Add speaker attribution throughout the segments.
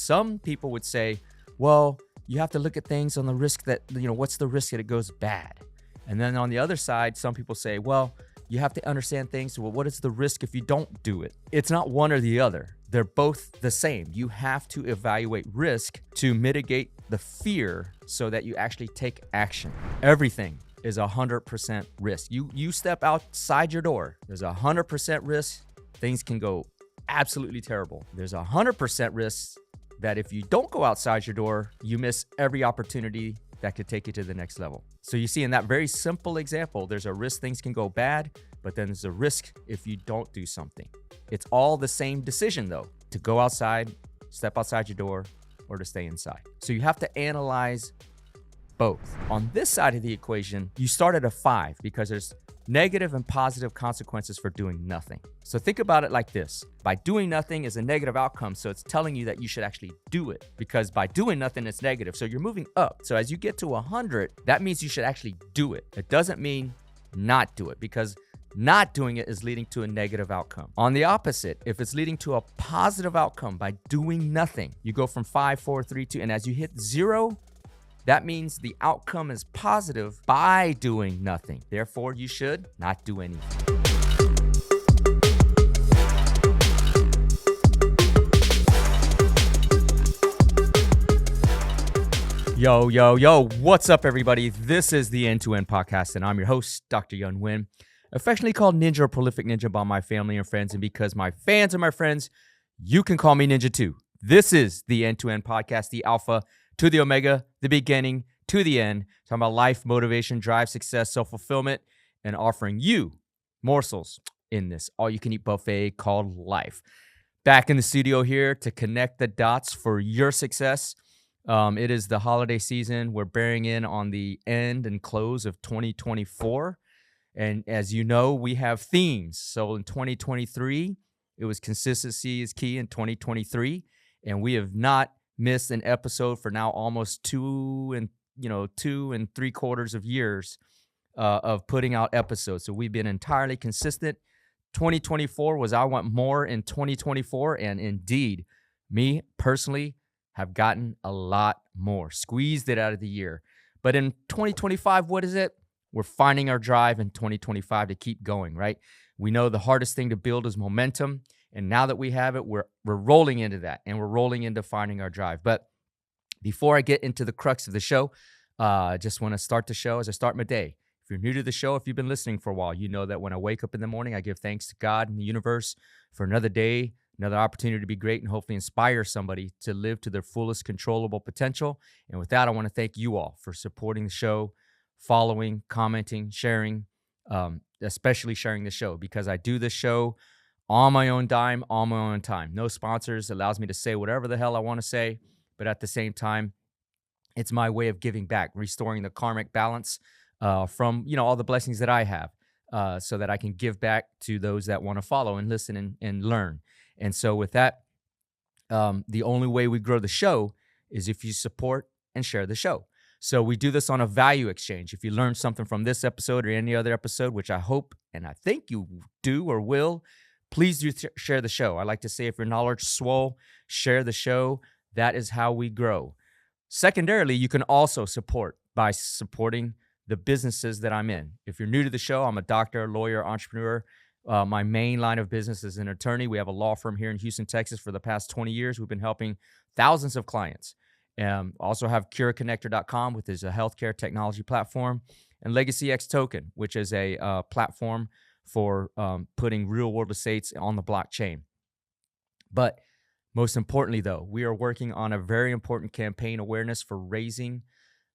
Speaker 1: some people would say, well, you have to look at things on the risk that, what's the risk that it goes bad? And then on the other side, some people say, well, you have to understand things. Well, what is the risk if you don't do it? It's not one or the other. They're both the same. You have to evaluate risk to mitigate the fear so that you actually take action. Everything is 100% risk. You step outside your door, there's 100% risk. Things can go absolutely terrible. There's 100% risk that if you don't go outside your door, you miss every opportunity that could take you to the next level. So you see in that very simple example, there's a risk things can go bad, but then there's a risk if you don't do something. It's all the same decision though, to go outside, step outside your door, or to stay inside. So you have to analyze both. On this side of the equation, you start at a 5 because there's negative and positive consequences for doing nothing. So think about it like this. By doing nothing is a negative outcome. So it's telling you that you should actually do it, because by doing nothing, it's negative. So you're moving up. So as you get to 100, that means you should actually do it. It doesn't mean not do it, because not doing it is leading to a negative outcome. On the opposite, if it's leading to a positive outcome by doing nothing, you go from 5, 4, 3, 2, and as you hit 0, that means the outcome is positive by doing nothing. Therefore, you should not do anything. Yo, what's up, everybody? This is the End-to-End Podcast, and I'm your host, Dr. Yun Win, affectionately called Ninja or Prolific Ninja by my family and friends, and because my fans are my friends, you can call me Ninja too. This is the End-to-End Podcast, the Alpha to the Omega, the beginning to the end. Talking about life, motivation, drive, success, self-fulfillment, and offering you morsels in this all-you-can-eat buffet called life. Back in the studio here to connect the dots for your success. It is the holiday season. We're bearing in on the end and close of 2024. And as you know, we have themes. So in 2023, it was consistency is key in 2023. And we have not missed an episode for now almost 2 3/4 years of putting out episodes. So we've been entirely consistent. 2024 was I want more in 2024, and indeed, me personally have gotten a lot more, squeezed it out of the year. But in 2025, what is it? We're finding our drive in 2025 to keep going, right? We know the hardest thing to build is momentum. And now that we have it, we're rolling into that, and we're rolling into finding our drive. But before I get into the crux of the show, I just want to start the show as I start my day. If you're new to the show, if you've been listening for a while, you know that when I wake up in the morning, I give thanks to God and the universe for another day, another opportunity to be great and hopefully inspire somebody to live to their fullest controllable potential. And with that, I want to thank you all for supporting the show, following, commenting, sharing, especially sharing the show, because I do this show on my own dime, on my own time. No sponsors. Allows me to say whatever the hell I want to say. But at the same time, it's my way of giving back, restoring the karmic balance from all the blessings that I have, so that I can give back to those that want to follow and listen and learn. And so with that, the only way we grow the show is if you support and share the show. So we do this on a value exchange. If you learn something from this episode or any other episode, which I hope and I think you do or will, please do share the show. I like to say, if your knowledge swole, share the show. That is how we grow. Secondarily, you can also support by supporting the businesses that I'm in. If you're new to the show, I'm a doctor, lawyer, entrepreneur. My main line of business is an attorney. We have a law firm here in Houston, Texas for the past 20 years. We've been helping thousands of clients. Also have CuraConnector.com, which is a healthcare technology platform, and Legacy X Token, which is a platform for putting real-world estates on the blockchain. But most importantly, though, we are working on a very important campaign awareness for raising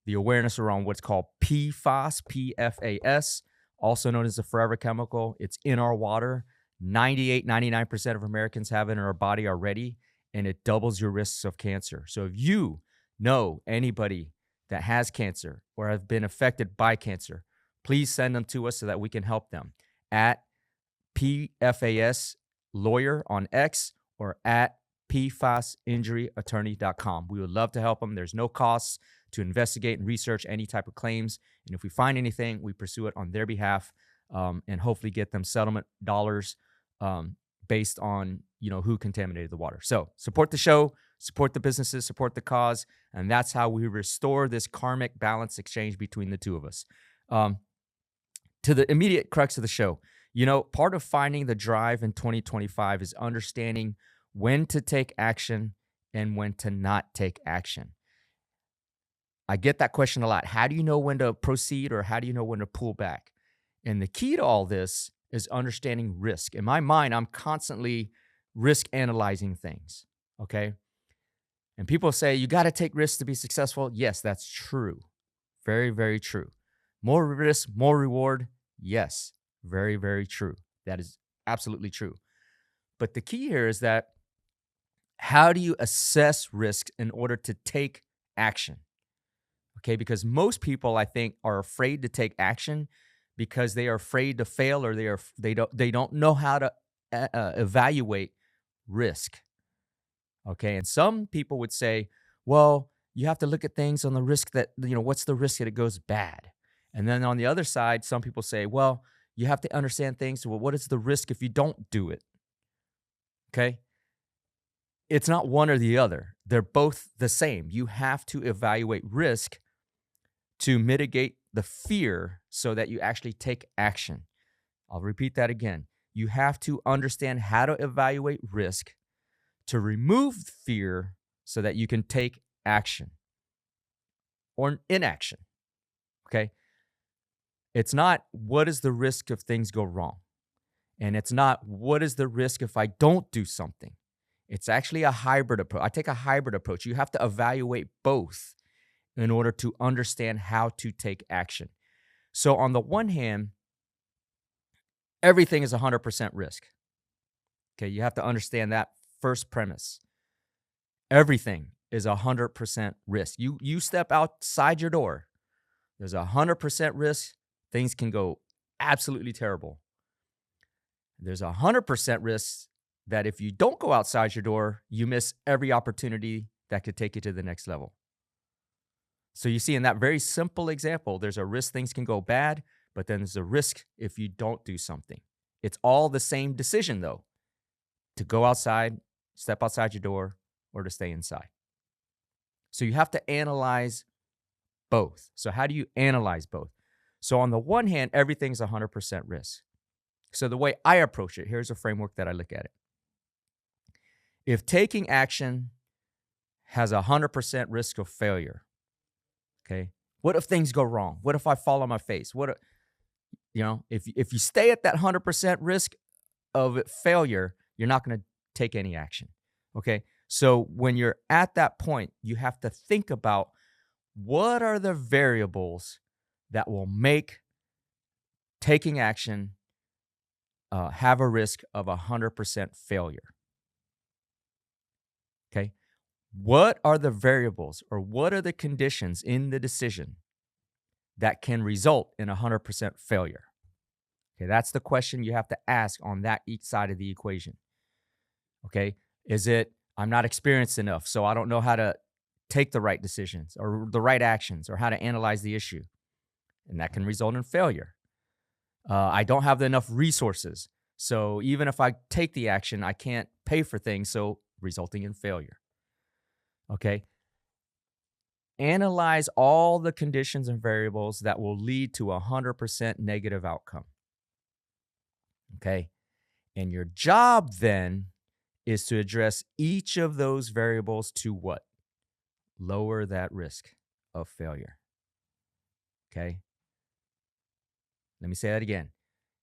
Speaker 1: the awareness around what's called PFAS, P-F-A-S, also known as the forever chemical. It's in our water. 99% of Americans have it in our body already, and it doubles your risks of cancer. So if you know anybody that has cancer or have been affected by cancer, please send them to us so that we can help them at PFAS Lawyer on X or at PFASinjuryattorney.com. We would love to help them. There's no costs to investigate and research any type of claims. And if we find anything, we pursue it on their behalf, and hopefully get them settlement dollars based on who contaminated the water. So support the show, support the businesses, support the cause, and that's how we restore this karmic balance exchange between the two of us. Um, to the immediate crux of the show, part of finding the drive in 2025 is understanding when to take action and when to not take action. I get that question a lot. How do you know when to proceed or how do you know when to pull back? And the key to all this is understanding risk. In my mind, I'm constantly risk analyzing things. Okay. And people say you got to take risks to be successful. Yes, that's true. Very, very true. More risk, more reward. Yes, very, very true. That is absolutely true. But the key here is that how do you assess risk in order to take action? Okay, because most people I think are afraid to take action because they are afraid to fail or they don't know how to evaluate risk. Okay, and some people would say, well, you have to look at things on the risk that what's the risk that it goes bad? And then on the other side, some people say, well, you have to understand things. Well, what is the risk if you don't do it? Okay, it's not one or the other. They're both the same. You have to evaluate risk to mitigate the fear so that you actually take action. I'll repeat that again. You have to understand how to evaluate risk to remove fear so that you can take action or inaction. Okay? It's not what is the risk if things go wrong. And it's not what is the risk if I don't do something. It's actually a hybrid approach. I take a hybrid approach. You have to evaluate both in order to understand how to take action. So on the one hand, everything is 100% risk. Okay, you have to understand that first premise. Everything is 100% risk. You step outside your door, there's 100% risk. Things can go absolutely terrible. There's 100% risk that if you don't go outside your door, you miss every opportunity that could take you to the next level. So you see in that very simple example, there's a risk things can go bad, but then there's a risk if you don't do something. It's all the same decision though, to go outside, step outside your door, or to stay inside. So you have to analyze both. So how do you analyze both? So on the one hand, everything's 100% risk. So the way I approach it, here's a framework that I look at it. If taking action has 100% risk of failure, okay, what if things go wrong? What if I fall on my face? If you stay at that 100% risk of failure, you're not going to take any action. Okay. So when you're at that point, you have to think about what are the variables that will make taking action have a risk of 100% failure. Okay. What are the variables or what are the conditions in the decision that can result in 100% failure? Okay, that's the question you have to ask on that each side of the equation. Okay, is it I'm not experienced enough, so I don't know how to take the right decisions or the right actions or how to analyze the issue, and that can result in failure. I don't have enough resources, so even if I take the action, I can't pay for things, so resulting in failure. Okay. Analyze all the conditions and variables that will lead to 100% negative outcome. Okay. And your job then is to address each of those variables to what? Lower that risk of failure. Okay. Let me say that again.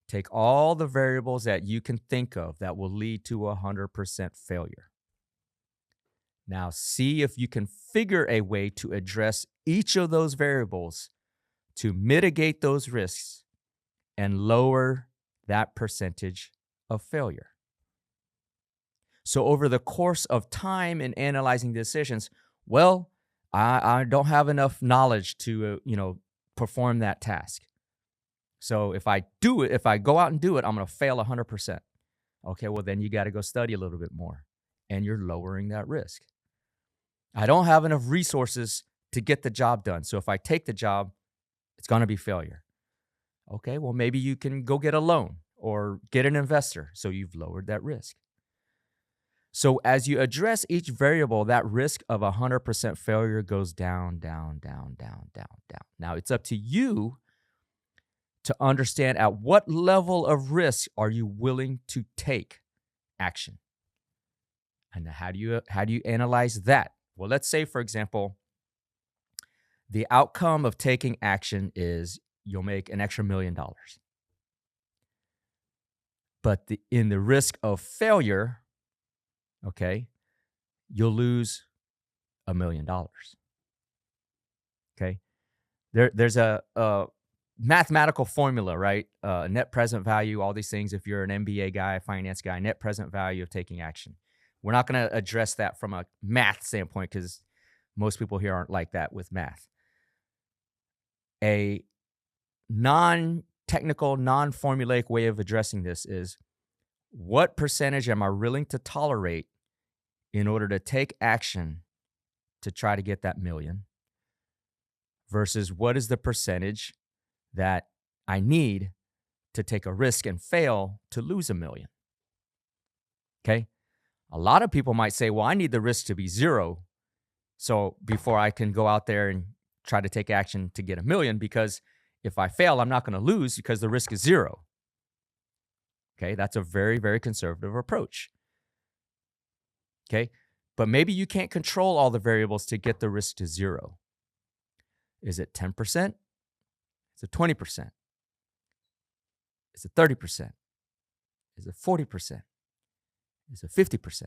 Speaker 1: Take all the variables that you can think of that will lead to 100% failure. Now, see if you can figure a way to address each of those variables to mitigate those risks and lower that percentage of failure. So over the course of time in analyzing decisions, well, I don't have enough knowledge to, perform that task. So if I do it, if I go out and do it, I'm going to fail 100%. Okay, well, then you got to go study a little bit more and you're lowering that risk. I don't have enough resources to get the job done. So if I take the job, it's going to be failure. Okay, well, maybe you can go get a loan or get an investor. So you've lowered that risk. So as you address each variable, that risk of 100% failure goes down, down, down, down, down, down. Now it's up to you to understand at what level of risk are you willing to take action. And how do you analyze that? Well, let's say, for example, the outcome of taking action is you'll make an extra $1 million. But in the risk of failure, okay, you'll lose $1 million. Okay. There's a mathematical formula, right? Net present value, all these things. If you're an MBA guy, finance guy, net present value of taking action. We're not going to address that from a math standpoint because most people here aren't like that with math. A non-technical, non-formulaic way of addressing this is what percentage am I willing to tolerate in order to take action to try to get that million versus what is the percentage that I need to take a risk and fail to lose $1 million. Okay. A lot of people might say, well, I need the risk to be zero. So before I can go out there and try to take action to get $1 million, because if I fail, I'm not going to lose because the risk is zero. Okay. That's a very, very conservative approach. Okay. But maybe you can't control all the variables to get the risk to zero. Is it 10%? Is it 20%? Is it 30%? Is it 40%? Is it 50%?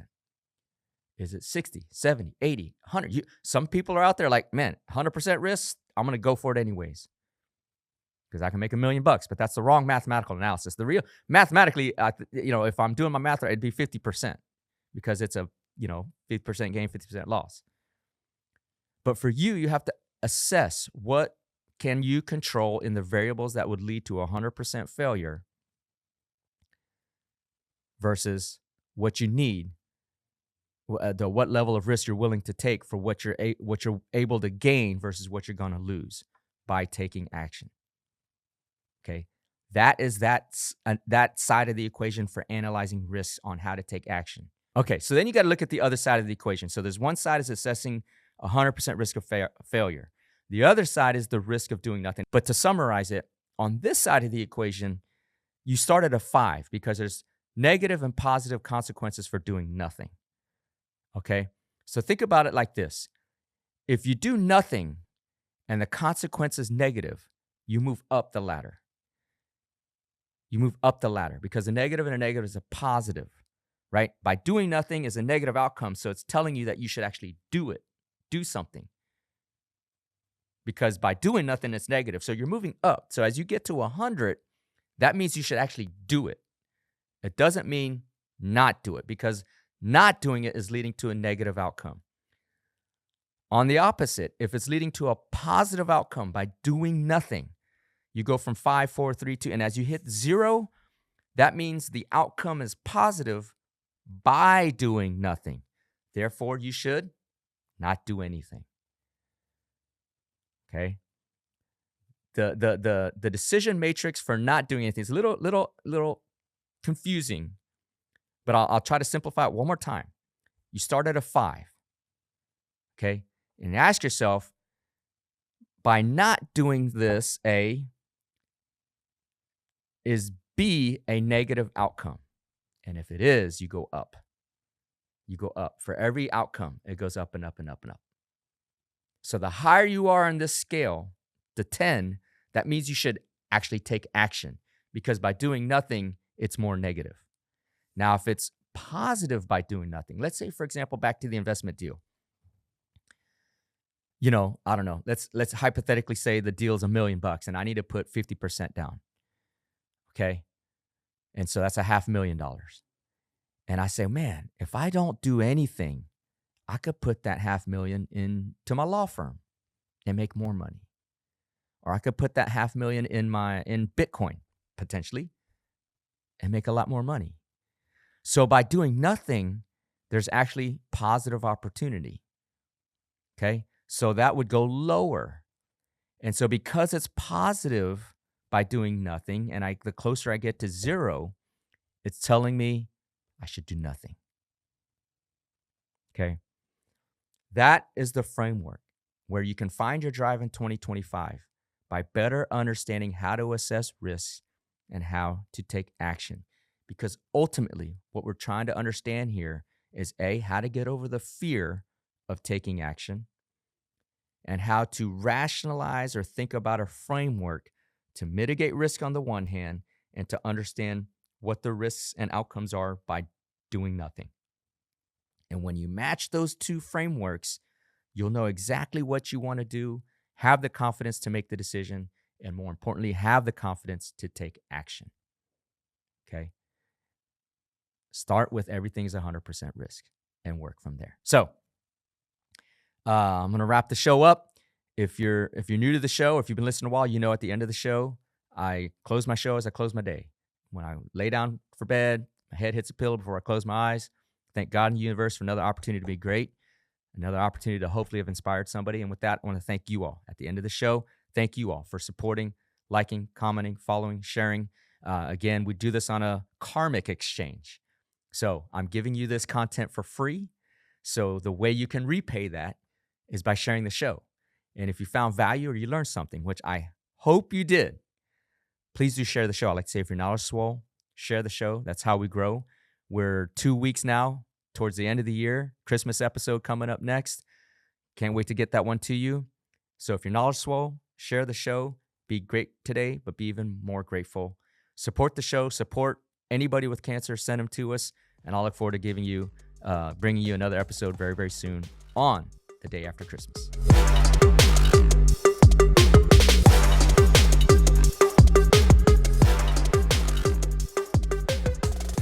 Speaker 1: Is it 60, 70, 80, 100? Some people are out there like, man, 100% risk, I'm going to go for it anyways because I can make $1 million, but that's the wrong mathematical analysis. The real mathematically, if I'm doing my math right, it'd be 50% because it's a, 50% gain, 50% loss. But for you, you have to assess what can you control in the variables that would lead to 100% failure versus what you need, what level of risk you're willing to take for what you're able to gain versus what you're going to lose by taking action. Okay, that is that side of the equation for analyzing risks on how to take action. Okay, so then you got to look at the other side of the equation. So there's one side is assessing 100% risk of failure. The other side is the risk of doing nothing. But to summarize it, on this side of the equation, you start at a 5 because there's negative and positive consequences for doing nothing. Okay, so think about it like this. If you do nothing and the consequence is negative, you move up the ladder. You move up the ladder because a negative and a negative is a positive, right? By doing nothing is a negative outcome. So it's telling you that you should actually do something. Because by doing nothing, it's negative. So you're moving up. So as you get to 100, that means you should actually do it. It doesn't mean not do it because not doing it is leading to a negative outcome. On the opposite, if it's leading to a positive outcome by doing nothing, you go from 5, 4, 3, 2, and as you hit 0, that means the outcome is positive by doing nothing. Therefore, you should not do anything. Okay. The decision matrix for not doing anything is a little confusing, but I'll try to simplify it one more time. You start at a 5. Okay. And ask yourself, by not doing this, is B a negative outcome? And if it is, you go up. You go up. For every outcome, it goes up and up and up and up. So the higher you are on this scale, the 10, that means you should actually take action because by doing nothing, it's more negative. Now, if it's positive by doing nothing, let's say, for example, back to the investment deal. I don't know. Let's hypothetically say the deal's $1 million and I need to put 50% down. Okay. And so that's $500,000. And I say, man, if I don't do anything, I could put that $500,000 into my law firm and make more money. Or I could put that $500,000 in Bitcoin potentially and make a lot more money. So by doing nothing, there's actually positive opportunity. Okay. So that would go lower. And so because it's positive by doing nothing, and the closer I get to 0, it's telling me I should do nothing. Okay. That is the framework where you can find your drive in 2025 by better understanding how to assess risks and how to take action. Because ultimately, what we're trying to understand here is A, how to get over the fear of taking action, and how to rationalize or think about a framework to mitigate risk on the one hand and to understand what the risks and outcomes are by doing nothing. And when you match those two frameworks, you'll know exactly what you want to do, have the confidence to make the decision, and more importantly, have the confidence to take action. Okay. Start with everything is 100% risk and work from there. So I'm going to wrap the show up. If you're new to the show, if you've been listening a while, you know at the end of the show, I close my show as I close my day. When I lay down for bed, my head hits a pillow before I close my eyes. Thank God and the universe for another opportunity to be great, another opportunity to hopefully have inspired somebody. And with that, I want to thank you all. At the end of the show, thank you all for supporting, liking, commenting, following, sharing. Again, we do this on a karmic exchange. So I'm giving you this content for free. So the way you can repay that is by sharing the show. And if you found value or you learned something, which I hope you did, please do share the show. I like to say, if your knowledge swole, share the show. That's how we grow. We're 2 weeks now towards the end of the year. Christmas episode coming up next. Can't wait to get that one to you. So if your knowledge swole, share the show. Be great today, but be even more grateful. Support the show. Support anybody with cancer. Send them to us. And I'll look forward to bringing you another episode very, very soon on the day after Christmas.